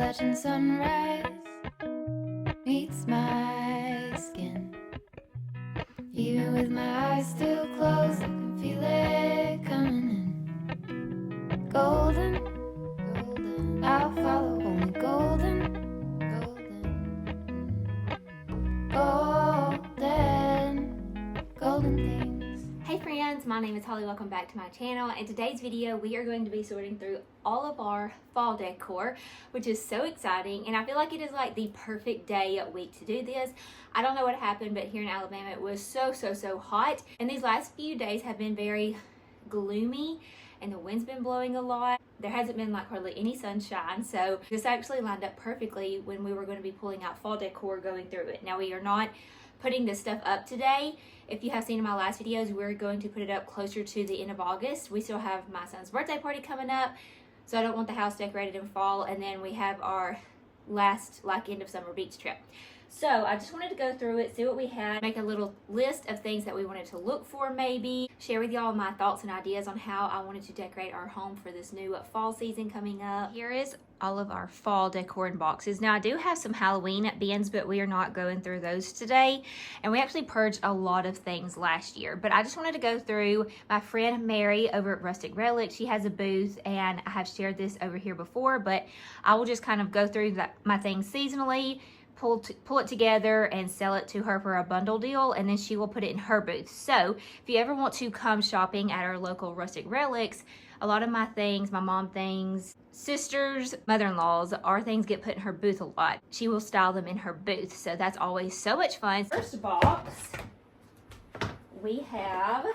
touching sunrise meets my skin. Even with my eyes still closed, I can feel it coming in. Golden, golden, I'll follow only golden, golden, golden things. Hey friends, my name is Holly. Welcome back to my channel. In today's video, we are going to be sorting through all of our fall decor, which is so exciting. And I feel like it is like the perfect week to do this. I don't know what happened, but here in Alabama, it was so hot. And these last few days have been very gloomy and the wind's been blowing a lot. There hasn't been like hardly any sunshine. So this actually lined up perfectly when we were going to be pulling out fall decor, going through it. Now we are not putting this stuff up today. If you have seen in my last videos, we're going to put it up closer to the end of August. We still have my son's birthday party coming up, so I don't want the house decorated in fall. And then we have our last end of summer beach trip. So I just wanted to go through it, see what we had, make a little list of things that we wanted to look for, maybe share with y'all my thoughts and ideas on how I wanted to decorate our home for this new fall season coming up. Here is all of our fall decor in boxes. Now I do have some Halloween bins, but we are not going through those today. And we actually purged a lot of things last year, but I just wanted to go through. My friend Mary over at Rustic Relics, she has a booth, and I have shared this over here before, but I will just kind of go through my things seasonally, pull it together and sell it to her for a bundle deal, and then she will put it in her booth. So if you ever want to come shopping at our local Rustic Relics, a lot of my things, my mom things, sisters, mother-in-laws, our things get put in her booth a lot. She will style them in her booth, so that's always so much fun. First box, we have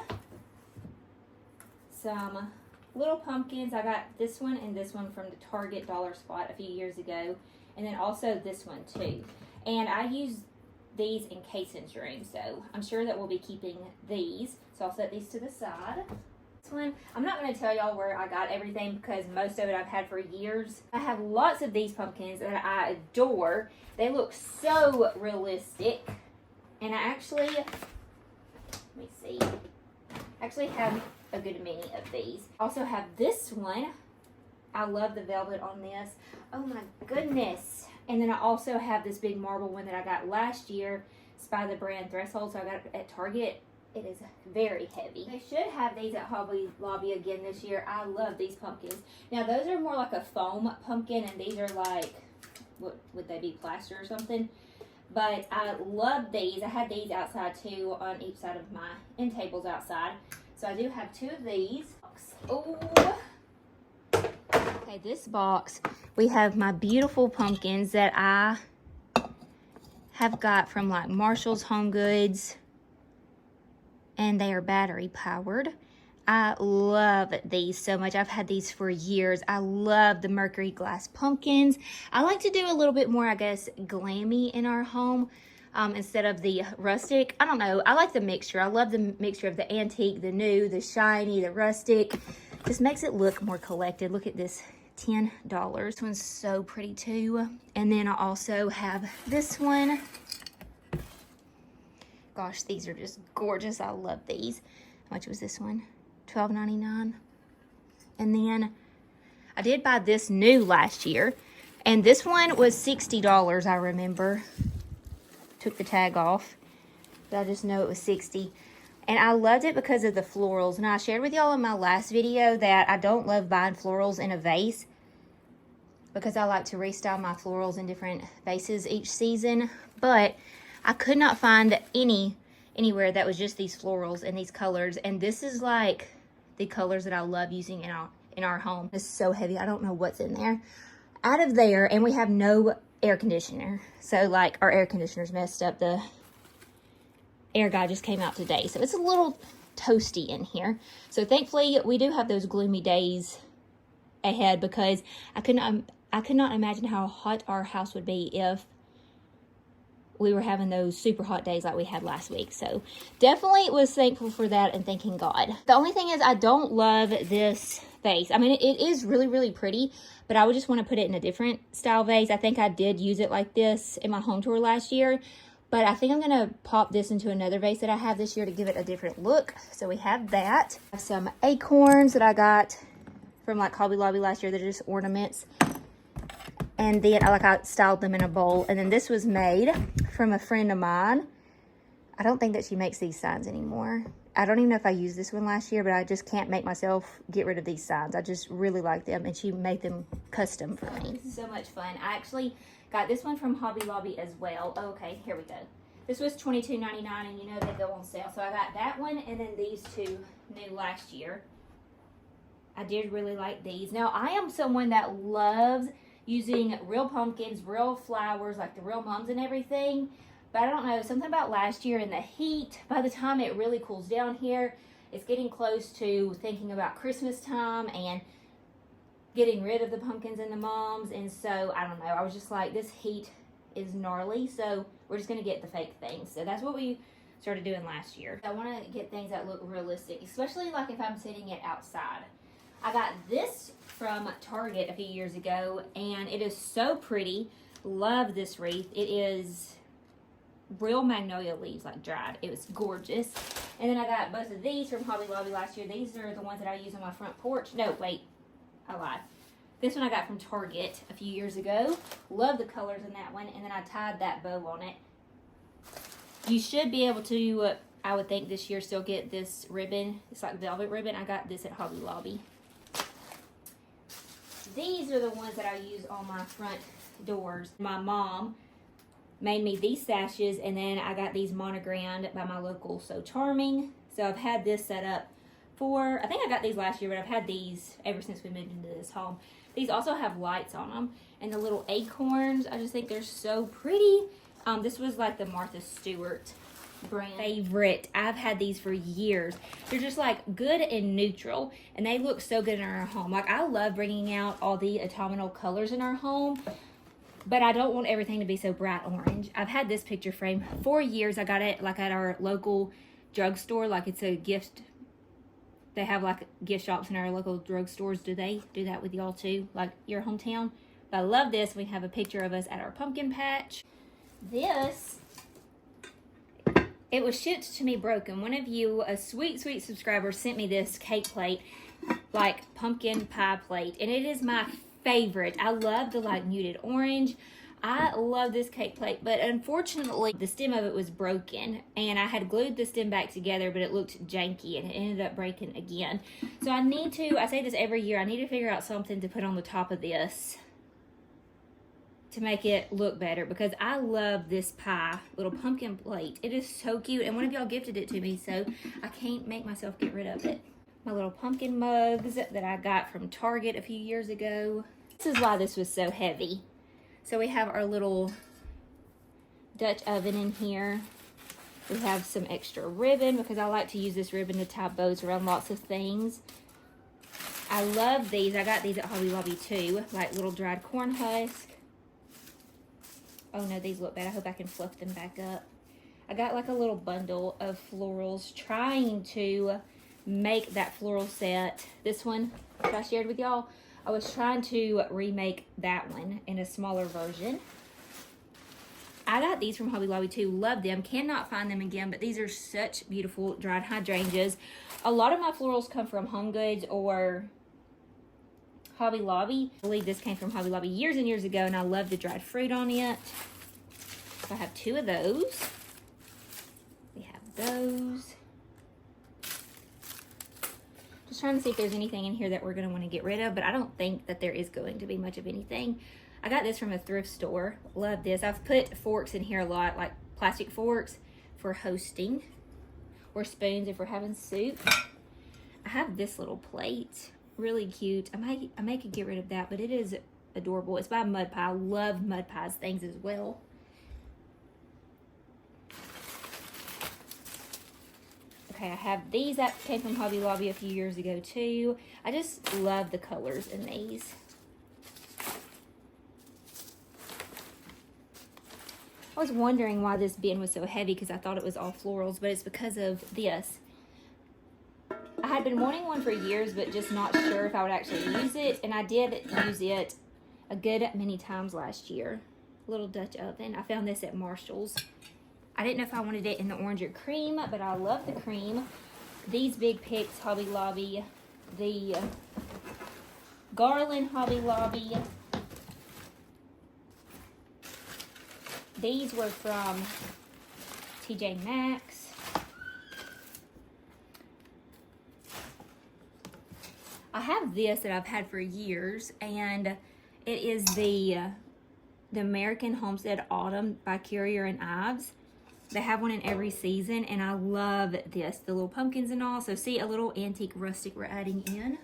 some little pumpkins. I got this one and this one from the Target dollar spot a few years ago. And then also this one too. And I use these in Kaysen's room, so I'm sure that we'll be keeping these. So I'll set these to the side. This one, I'm not going to tell y'all where I got everything because most of it I've had for years. I have lots of these pumpkins that I adore. They look so realistic. And I actually, let me see, I actually have a good many of these. I also have this one. I love the velvet on this. Oh my goodness. And then I also have this big marble one that I got last year. It's by the brand Threshold, so I got it at Target. It is very heavy. They should have these at Hobby Lobby again this year. I love these pumpkins. Now those are more like a foam pumpkin, and these are like, what would they be, plaster or something? But I love these. I had these outside too, on each side of my end tables outside. So I do have two of these. Oh. Okay, this box, we have my beautiful pumpkins that I have got from like Marshall's Home Goods, and they are battery powered. I love these so much. I've had these for years. I love the mercury glass pumpkins. I like to do a little bit more, I guess, glammy in our home instead of the rustic. I don't know. I like the mixture. I love the mixture of the antique, the new, the shiny, the rustic. Just makes it look more collected. Look at this, $10. This one's so pretty too. And then I also have this one. Gosh, these are just gorgeous. I love these. How much was this one? $12.99. And then I did buy this new last year, and this one was $60, I remember. Took the tag off, but I just know it was $60. And I loved it because of the florals. And I shared with y'all in my last video that I don't love buying florals in a vase because I like to restyle my florals in different vases each season. But I could not find anywhere that was just these florals and these colors. And this is like the colors that I love using in our home. It's so heavy. I don't know what's in there. Out of there, and we have no air conditioner. So like our air conditioner's messed up. The air guy just came out today, so it's a little toasty in here. So thankfully we do have those gloomy days ahead, because I could not imagine how hot our house would be if we were having those super hot days like we had last week. So definitely was thankful for that and thanking God. The only thing is I don't love this vase. I mean, it is really pretty, but I would just want to put it in a different style vase. I think I did use it like this in my home tour last year. But I think I'm going to pop this into another vase that I have this year to give it a different look. So we have that. I have some acorns that I got from like Hobby Lobby last year. They're just ornaments. And then I styled them in a bowl. And then this was made from a friend of mine. I don't think that she makes these signs anymore. I don't even know if I used this one last year, but I just can't make myself get rid of these signs. I just really like them, and she made them custom for me. So much fun. I actually got this one from Hobby Lobby as well. Okay, here we go. This was $22.99, and you know they go on sale. So I got that one, and then these two new last year. I did really like these. Now, I am someone that loves using real pumpkins, real flowers, like the real mums and everything. But I don't know, something about last year and the heat, by the time it really cools down here, it's getting close to thinking about Christmas time and getting rid of the pumpkins and the mums. And so, I don't know, I was just like, this heat is gnarly, so we're just going to get the fake things. So that's what we started doing last year. I want to get things that look realistic, especially like if I'm setting it outside. I got this from Target a few years ago, and it is so pretty. Love this wreath. It is real magnolia leaves, like dried. It was gorgeous. And then I got both of these from Hobby Lobby last year. These are the ones that I use on my front porch. No, wait, I lied. This one I got from Target a few years ago. Love the colors in that one. And then I tied that bow on it. You should be able to, I would think this year, still get this ribbon. It's like velvet ribbon. I got this at Hobby Lobby. These are the ones that I use on my front doors. My mom made me these sashes, and then I got these monogrammed by my local So Charming. So I've had this set up for, I think I got these last year, but I've had these ever since we moved into this home. These also have lights on them, and the little acorns, I just think they're so pretty. This was like the Martha Stewart brand favorite. I've had these for years. They're just like good and neutral, and they look so good in our home. Like, I love bringing out all the autumnal colors in our home, but I don't want everything to be so bright orange. I've had this picture frame for years. I got it like at our local drugstore. Like, it's a gift. They have like gift shops in our local drugstores. Do they do that with y'all too? Like your hometown? But I love this. We have a picture of us at our pumpkin patch. This, it was shipped to me broken. One of you, a sweet, sweet subscriber, sent me this cake plate, like pumpkin pie plate. And it is my favorite. I love the like muted orange. I love this cake plate, but unfortunately the stem of it was broken, and I had glued the stem back together, but it looked janky and it ended up breaking again. So I say this every year, I need to figure out something to put on the top of this to make it look better, because I love this pie little pumpkin plate. It is so cute, and one of y'all gifted it to me, so I can't make myself get rid of it. My little pumpkin mugs that I got from Target a few years ago. This is why this was so heavy. So we have our little Dutch oven in here. We have some extra ribbon, because I like to use this ribbon to tie bows around lots of things. I love these. I got these at Hobby Lobby too, like little dried corn husk. Oh no, these look bad. I hope I can fluff them back up. I got like a little bundle of florals, trying to make that floral set. This one that I shared with y'all, I was trying to remake that one in a smaller version. I got these from Hobby Lobby too. Love them. Cannot find them again, but these are such beautiful dried hydrangeas. A lot of my florals come from Home Goods or Hobby Lobby. I believe this came from Hobby Lobby years and years ago, and I love the dried fruit on it. So I have two of those. We have those. Just trying to see if there's anything in here that we're going to want to get rid of, but I don't think that there is going to be much of anything. I got this from a thrift store. Love this. I've put forks in here a lot, like plastic forks for hosting, or spoons if we're having soup. I have this little plate. Really cute. I may could get rid of that, but it is adorable. It's by Mud Pie. I love Mud Pie's things as well. Okay, I have these that came from Hobby Lobby a few years ago too. I just love the colors in these. I was wondering why this bin was so heavy, because I thought it was all florals, but it's because of this. I had been wanting one for years, but just not sure if I would actually use it, and I did use it a good many times last year. Little Dutch oven. I found this at Marshall's. I didn't know if I wanted it in the orange or cream, but I love the cream. These big picks, Hobby Lobby. The garland, Hobby Lobby. These were from TJ Maxx. I have this that I've had for years, and it is the American Homestead Autumn by Carrier and Ives. They have one in every season, and I love this. The little pumpkins and all. So see, a little antique rustic we're adding in.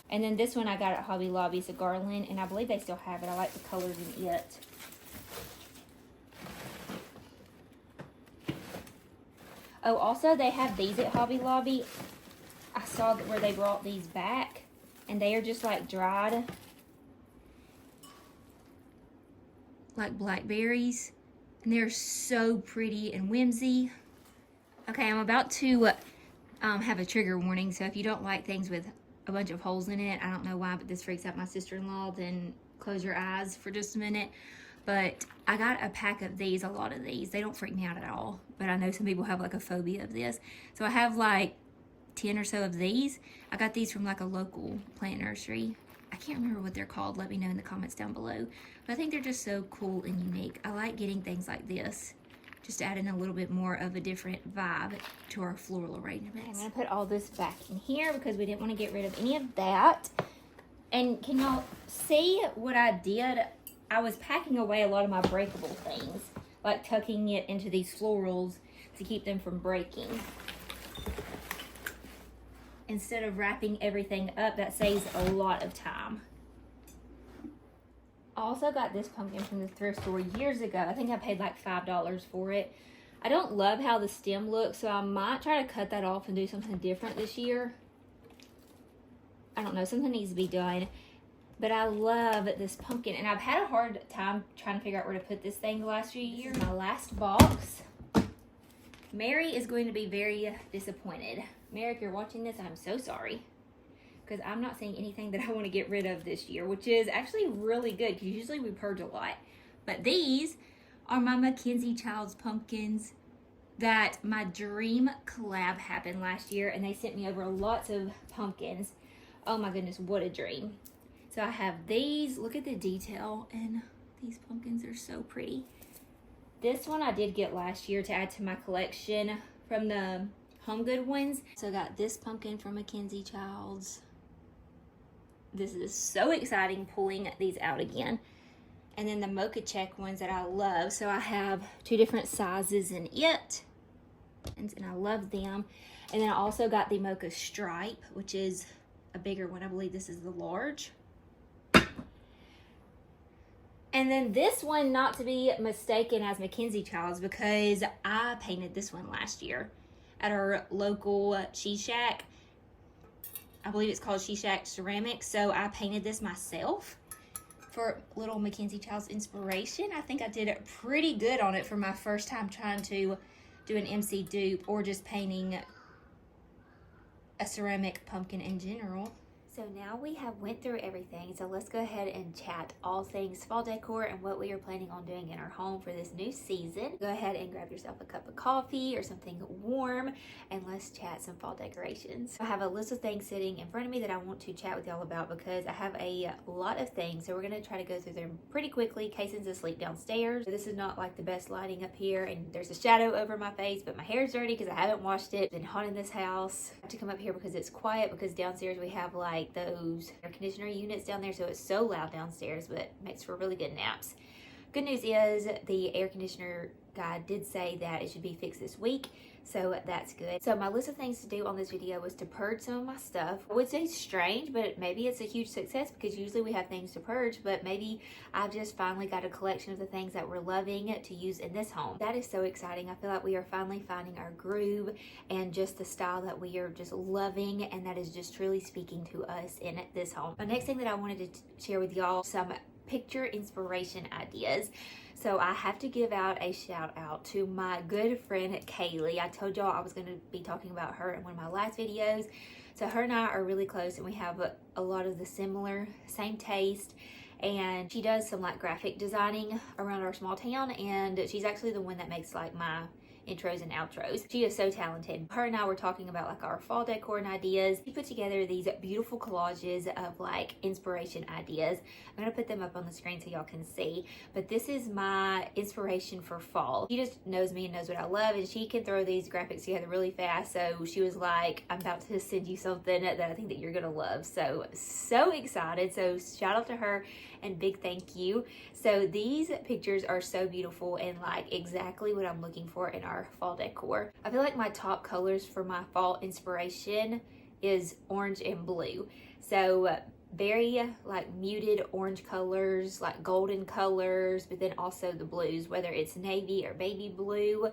And then this one I got at Hobby Lobby. It's a garland, and I believe they still have it. I like the colors in it. Oh, also they have these at Hobby Lobby. I saw where they brought these back, and they are just like dried, like blackberries, and they're so pretty and whimsy. Okay, I'm about to have a trigger warning, so if you don't like things with a bunch of holes in it, I don't know why, but this freaks out my sister-in-law, then close your eyes for just a minute. But I got a pack of these, a lot of these. They don't freak me out at all, but I know some people have like a phobia of this. So I have like 10 or so of these. I got these from like a local plant nursery. I can't remember what they're called. Let me know in the comments down below. But I think they're just so cool and unique. I like getting things like this, just to add in a little bit more of a different vibe to our floral arrangements. I'm gonna put all this back in here because we didn't want to get rid of any of that. And can y'all see what I did? I was packing away a lot of my breakable things, like tucking it into these florals to keep them from breaking. Instead of wrapping everything up, that saves a lot of time. I also got this pumpkin from the thrift store years ago. I think I paid like $5 for it. I don't love how the stem looks, so I might try to cut that off and do something different this year. I don't know, something needs to be done. But I love this pumpkin, and I've had a hard time trying to figure out where to put this thing the last few years. My last box. Mary is going to be very disappointed. Mary, if you're watching this, I'm so sorry, because I'm not seeing anything that I want to get rid of this year, which is actually really good because usually we purge a lot. But these are my McKenzie-Childs pumpkins that my dream collab happened last year, and they sent me over lots of pumpkins. Oh my goodness, what a dream. So I have these. Look at the detail, and these pumpkins are so pretty. This one I did get last year to add to my collection from the Home Good ones. So I got this pumpkin from McKenzie-Childs. This is so exciting pulling these out again. And then the mocha check ones that I love. So I have 2 different sizes in it, and I love them. And then I also got the mocha stripe, which is a bigger one. I believe this is the large. And then this one, not to be mistaken as McKenzie-Childs, because I painted this one last year at our local cheese shack. I believe it's called Cheese Shack Ceramics. So I painted this myself for little McKenzie-Childs inspiration. I think I did it pretty good on it for my first time trying to do an MC dupe or just painting a ceramic pumpkin in general. So now we have went through everything, so let's go ahead and chat all things fall decor and what we are planning on doing in our home for this new season. Go ahead and grab yourself a cup of coffee or something warm, and let's chat some fall decorations. I have a list of things sitting in front of me that I want to chat with y'all about because I have a lot of things, so we're going to try to go through them pretty quickly. Kaysen's asleep downstairs. This is not like the best lighting up here, and there's a shadow over my face, but my hair's dirty because I haven't washed it. It's been hot in this house. I have to come up here because it's quiet, because downstairs we have like those air conditioner units down there, so it's so loud downstairs, but makes for really good naps. Good news is the air conditioner guy did say that it should be fixed this week, so that's good. So my list of things to do on this video was to purge some of my stuff. I would say strange, but maybe it's a huge success because usually we have things to purge, but maybe I've just finally got a collection of the things that we're loving to use in this home. That is so exciting. I feel like we are finally finding our groove and just the style that we are just loving, and that is just truly speaking to us in this home. My next thing that I wanted to share with y'all, some picture inspiration ideas. So I have to give out a shout out to my good friend Kaylee. I told y'all I was going to be talking about her in one of my last videos. So her and I are really close, and we have a lot of the same taste. And she does some like graphic designing around our small town, and she's actually the one that makes like my intros and outros. She is so talented. Her and I were talking about like our fall decor and ideas. She put together these beautiful collages of like inspiration ideas. I'm gonna put them up on the screen so y'all can see, but this is my inspiration for fall. She just knows me and knows what I love, and she can throw these graphics together really fast. So she was like, I'm about to send you something that I think that you're gonna love. So excited. So shout out to her and big thank you. So these pictures are so beautiful and like exactly what I'm looking for in our fall decor. I feel like my top colors for my fall inspiration is orange and blue. So very like muted orange colors, like golden colors, but then also the blues, whether it's navy or baby blue,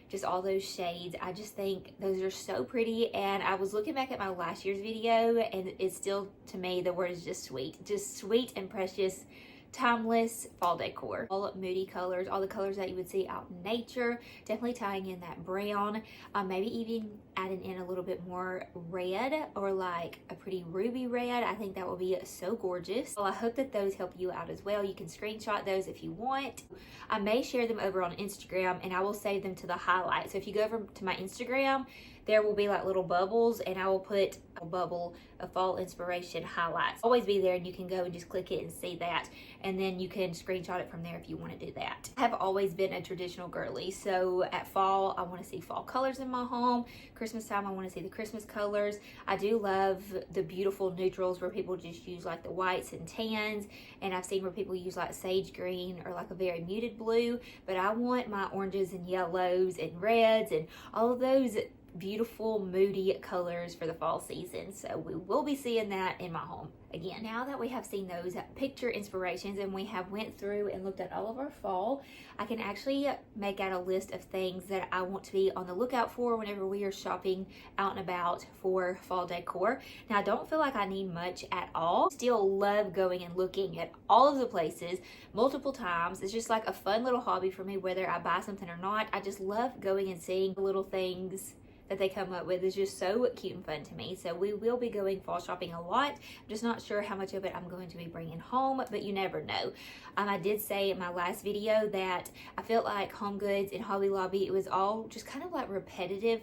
just all those shades. I just think those are so pretty. And I was looking back at my last year's video, and it's still, to me, the word is just sweet and precious, timeless fall decor. All moody colors, all the colors that you would see out in nature, definitely tying in that brown, maybe even adding in a little bit more red or like a pretty ruby red. I think that will be so gorgeous. Well, I hope that those help you out as well. You can screenshot those if you want. I may share them over on Instagram, and I will save them to the highlights. So if you go over to my Instagram, there will be like little bubbles, and I will put a bubble of fall inspiration highlights. Always be there, and you can go and just click it and see that, and then you can screenshot it from there if you want to do that. I have always been a traditional girly, so at fall I want to see fall colors in my home. Christmas time I want to see the Christmas colors. I do love the beautiful neutrals where people just use like the whites and tans, and I've seen where people use like sage green or like a very muted blue, but I want my oranges and yellows and reds and all of those beautiful moody colors for the fall season. So we will be seeing that in my home again. Now that we have seen those picture inspirations and we have went through and looked at all of our fall, I can actually make out a list of things that I want to be on the lookout for whenever we are shopping out and about for fall decor. Now I don't feel like I need much at all. Still love going and looking at all of the places multiple times. It's just like a fun little hobby for me, whether I buy something or not. I just love going and seeing the little things that they come up with. Is just so cute and fun to me. So we will be going fall shopping a lot. I'm just not sure how much of it I'm going to be bringing home, but you never know. I did say in my last video that I felt like Home Goods and Hobby Lobby, it was all just kind of like repetitive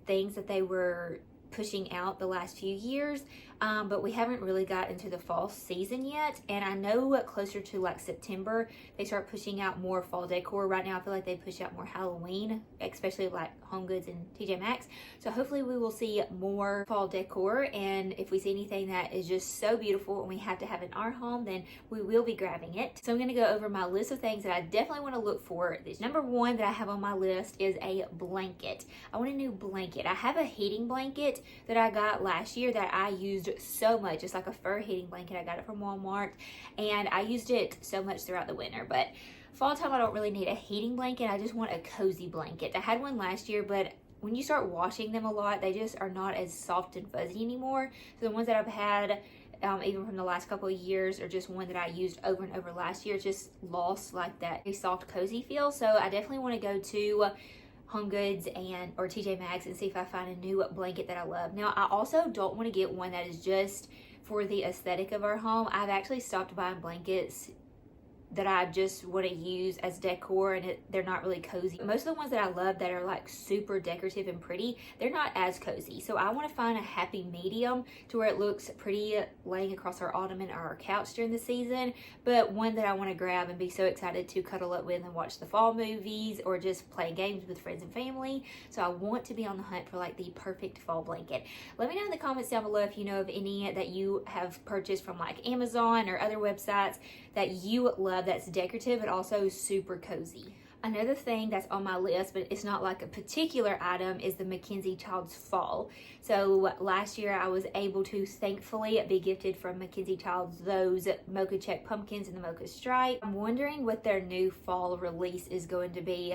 things that they were pushing out the last few years, but we haven't really got into the fall season yet. And I know closer to like September they start pushing out more fall decor. Right now I feel like they push out more Halloween, especially like Home Goods and TJ Maxx. So hopefully we will see more fall decor, and if we see anything that is just so beautiful and we have to have in our home, then we will be grabbing it. So I'm going to go over my list of things that I definitely want to look for. This number one that I have on my list is a blanket. I want a new blanket. I have a heating blanket that I got last year that I used so much. It's like a fur heating blanket. I got it from Walmart, and I used it so much throughout the winter. But fall time I don't really need a heating blanket. I just want a cozy blanket. I had one last year, but when you start washing them a lot, they just are not as soft and fuzzy anymore. So the ones that I've had even from the last couple of years, or just one that I used over and over last year, just lost like that soft cozy feel. So I definitely want to go to Home Goods or TJ Maxx and see if I find a new blanket that I love. Now I also don't want to get one that is just for the aesthetic of our home. I've actually stopped buying blankets that I just want to use as decor, and they're not really cozy. Most of the ones that I love that are like super decorative and pretty, they're not as cozy. So I want to find a happy medium to where it looks pretty laying across our ottoman or our couch during the season, but one that I want to grab and be so excited to cuddle up with and watch the fall movies or just play games with friends and family. So I want to be on the hunt for like the perfect fall blanket. Let me know in the comments down below if you know of any that you have purchased from like Amazon or other websites that you love, that's decorative but also super cozy. Another thing that's on my list, but it's not like a particular item, is the McKenzie-Childs fall. So last year I was able to thankfully be gifted from McKenzie-Childs those mocha check pumpkins in the mocha stripe. I'm wondering what their new fall release is going to be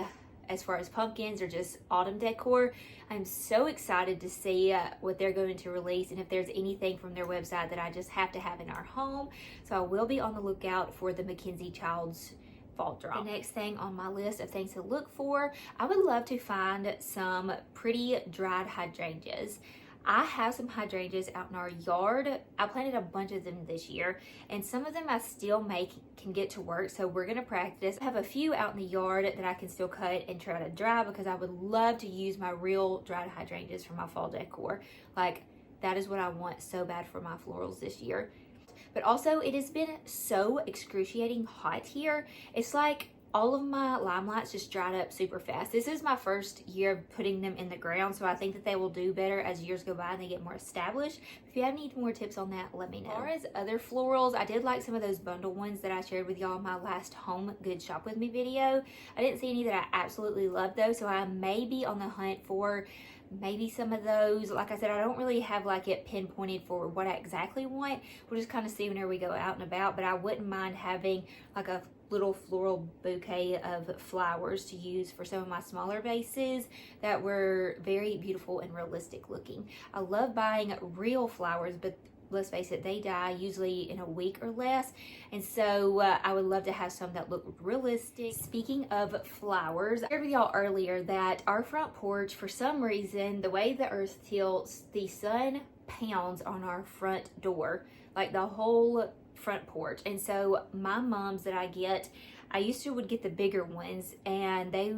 as far as pumpkins or just autumn decor. I'm so excited to see what they're going to release, and if there's anything from their website that I just have to have in our home. So I will be on the lookout for the McKenzie-Childs fall drop. The next thing on my list of things to look for, I would love to find some pretty dried hydrangeas. I have some hydrangeas out in our yard. I planted a bunch of them this year, and some of them I still can get to work, so we're gonna practice. I have a few out in the yard that I can still cut and try to dry because I would love to use my real dried hydrangeas for my fall decor. Like, that is what I want so bad for my florals this year. But also, it has been so excruciating hot here. It's like all of my limelights just dried up super fast. This is my first year of putting them in the ground, so I think that they will do better as years go by and they get more established. If you have any more tips on that, let me know. As far as other florals, I did like some of those bundle ones that I shared with y'all in my last Home Good Shop With Me video. I didn't see any that I absolutely loved though, so I may be on the hunt for maybe some of those. Like I said, I don't really have like it pinpointed for what I exactly want. We'll just kind of see whenever we go out and about, but I wouldn't mind having like a little floral bouquet of flowers to use for some of my smaller vases that were very beautiful and realistic looking. I love buying real flowers, but let's face it, they die usually in a week or less, and so I would love to have some that look realistic. Speaking of flowers, I shared with y'all earlier that our front porch, for some reason, the way the earth tilts, the sun pounds on our front door, like the whole front porch. And so my mums that I would get the bigger ones, and they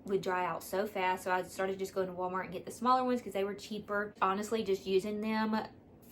would dry out so fast, so I started just going to Walmart and get the smaller ones because they were cheaper. Honestly, just using them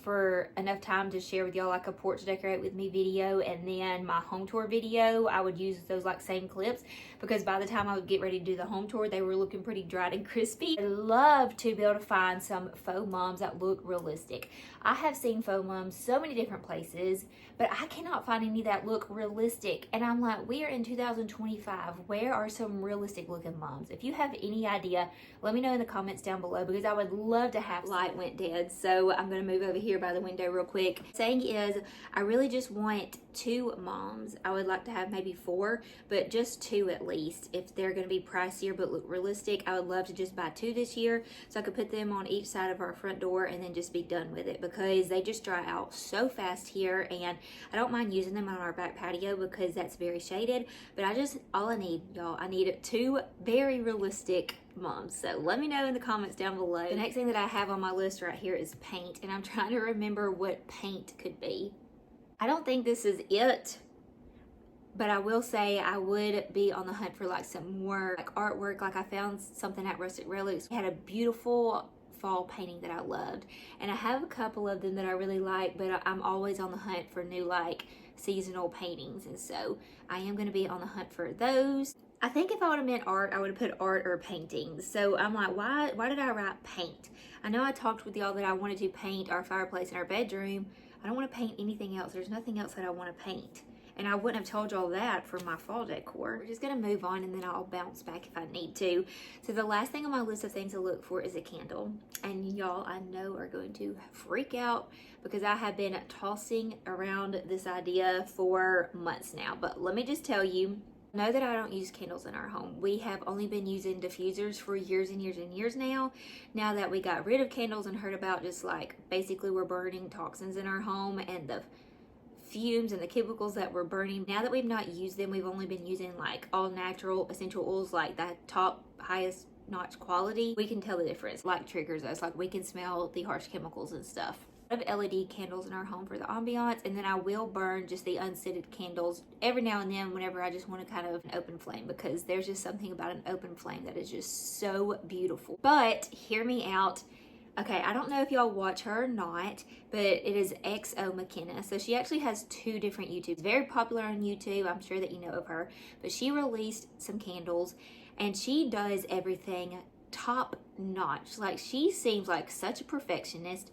for enough time to share with y'all like a porch decorate with me video and then my home tour video, I would use those like same clips, because by the time I would get ready to do the home tour, they were looking pretty dried and crispy. I love to be able to find some faux mums that look realistic. I have seen faux mums so many different places, but I cannot find any that look realistic, and I'm like, we are in 2025. Where are some realistic looking mums? If you have any idea, let me know in the comments down below, because I would love to have. Light went dead, so I'm gonna move over here by the window real quick. Saying is, I really just want 2 mums. I would like to have maybe 4, but just 2 at least. If they're going to be pricier but look realistic, I would love to just buy 2 this year so I could put them on each side of our front door and then just be done with it, because they just dry out so fast here, and I don't mind using them on our back patio because that's very shaded. But all I need, y'all, I need 2 very realistic mums. So let me know in the comments down below. The next thing that I have on my list right here is paint, and I'm trying to remember what paint could be. I don't think this is it, but I will say I would be on the hunt for like some more like artwork. Like, I found something at Rustic Relics. It had a beautiful fall painting that I loved, and I have a couple of them that I really like, but I'm always on the hunt for new like seasonal paintings, and so I am going to be on the hunt for those. I think if I would have meant art, I would have put art or paintings. So I'm like, why did I write paint? I know I talked with y'all that I wanted to paint our fireplace in our bedroom. I don't want to paint anything else. There's nothing else that I want to paint. And I wouldn't have told y'all that for my fall decor. We're just going to move on, and then I'll bounce back if I need to. So the last thing on my list of things to look for is a candle. And y'all, I know, are going to freak out because I have been tossing around this idea for months now. But let me just tell you, know that I don't use candles in our home. We have only been using diffusers for years and years and years now. Now that we got rid of candles and heard about just like basically we're burning toxins in our home and the fumes and the chemicals that we're burning. Now that we've not used them, we've only been using like all natural essential oils, like that top highest notch quality. We can tell the difference. Like, triggers us. Like, we can smell the harsh chemicals and stuff. Of LED candles in our home for the ambiance, and then I will burn just the unscented candles every now and then whenever I just want to kind of an open flame, because there's just something about an open flame that is just so beautiful. But hear me out. Okay, I don't know if y'all watch her or not, but it is XO McKenna. So she actually has 2 different YouTubes. Very popular on YouTube. I'm sure that you know of her. But she released some candles, and she does everything top notch. Like, she seems like such a perfectionist.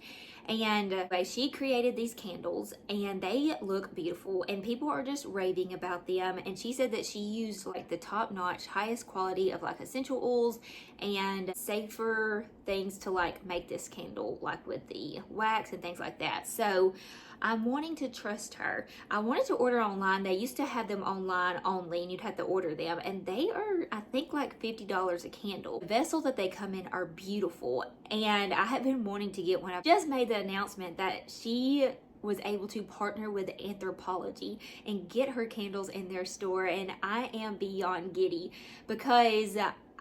And she created these candles, and they look beautiful, and people are just raving about them. And she said that she used like the top notch, highest quality of like essential oils and safer things to like make this candle, like with the wax and things like that. So I'm wanting to trust her. I wanted to order online. They used to have them online only, and you'd have to order them, and they are, I think, like $50 a candle. The vessels that they come in are beautiful, and I have been wanting to get one. I just made the announcement that she was able to partner with Anthropology and get her candles in their store, and I am beyond giddy because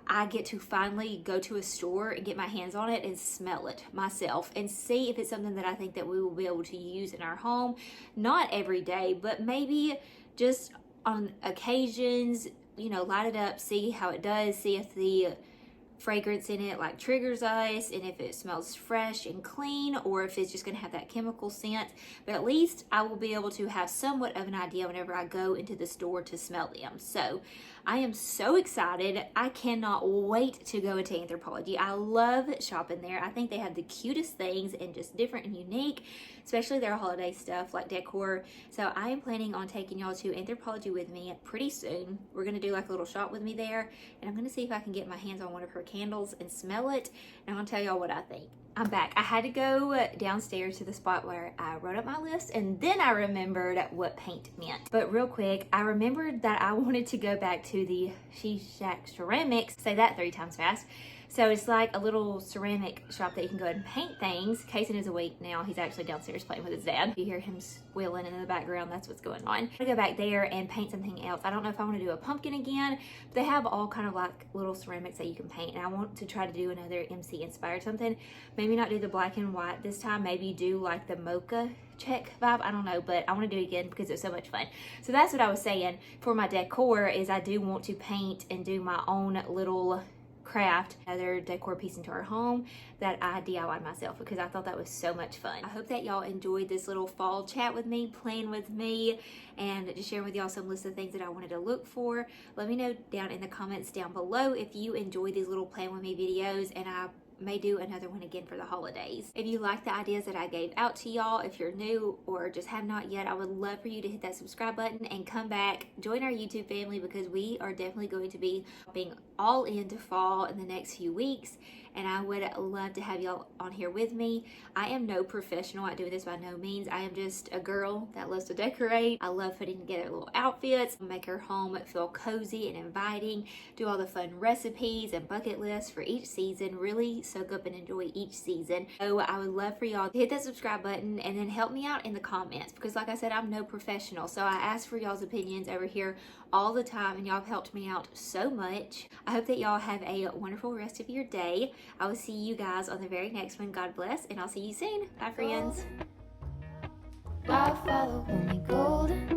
I get to finally go to a store and get my hands on it and smell it myself and see if it's something that I think that we will be able to use in our home. Not every day, but maybe just on occasions, you know, light it up, see how it does, see if the fragrance in it like triggers us, and if it smells fresh and clean, or if it's just going to have that chemical scent. But at least I will be able to have somewhat of an idea whenever I go into the store to smell them. So I am so excited. I cannot wait to go into Anthropologie. I love shopping there. I think they have the cutest things and just different and unique, especially their holiday stuff like Decor. So I am planning on taking y'all to Anthropologie with me pretty soon. We're going to do like a little shop with me there, and I'm going to see if I can get my hands on one of her candles and smell it, and I'm going to tell y'all what I think. I'm back. I had to go downstairs to the spot where I wrote up my list, and then I remembered what paint meant. But real quick, I remembered that I wanted to go back to the She Shack Ceramics. Say that 3 times fast. So it's like a little ceramic shop that you can go ahead and paint things. Kason is awake now. He's actually downstairs playing with his dad. You hear him squealing in the background. That's what's going on. I'm gonna go back there and paint something else. I don't know if I want to do a pumpkin again, but they have all kind of like little ceramics that you can paint. And I want to try to do another MC inspired something. Maybe not do the black and white this time. Maybe do like the mocha check vibe. I don't know, but I want to do it again because it's so much fun. So that's what I was saying for my decor, is I do want to paint and do my own little craft, another decor piece into our home that I DIY'd myself, because I thought that was so much fun. I hope that y'all enjoyed this little fall chat with me, playing with me, and just sharing with y'all some list of things that I wanted to look for. Let me know down in the comments down below if you enjoy these little plan with me videos, and I may do another one again for the holidays. If you like the ideas that I gave out to y'all, if you're new or just have not yet, I would love for you to hit that subscribe button and come back, join our YouTube family, because we are definitely going to be being all into fall in the next few weeks, and I would love to have y'all on here with me. I am no professional at doing this by no means. I am just a girl that loves to decorate. I love putting together little outfits, make her home feel cozy and inviting, do all the fun recipes and bucket lists for each season, really soak up and enjoy each season. So I would love for y'all to hit that subscribe button and then help me out in the comments, because like I said, I'm no professional. So I ask for y'all's opinions over here all the time, and y'all have helped me out so much. I hope that y'all have a wonderful rest of your day. I will see you guys on the very next one. God bless, and I'll see you soon. Bye, friends. I follow only golden.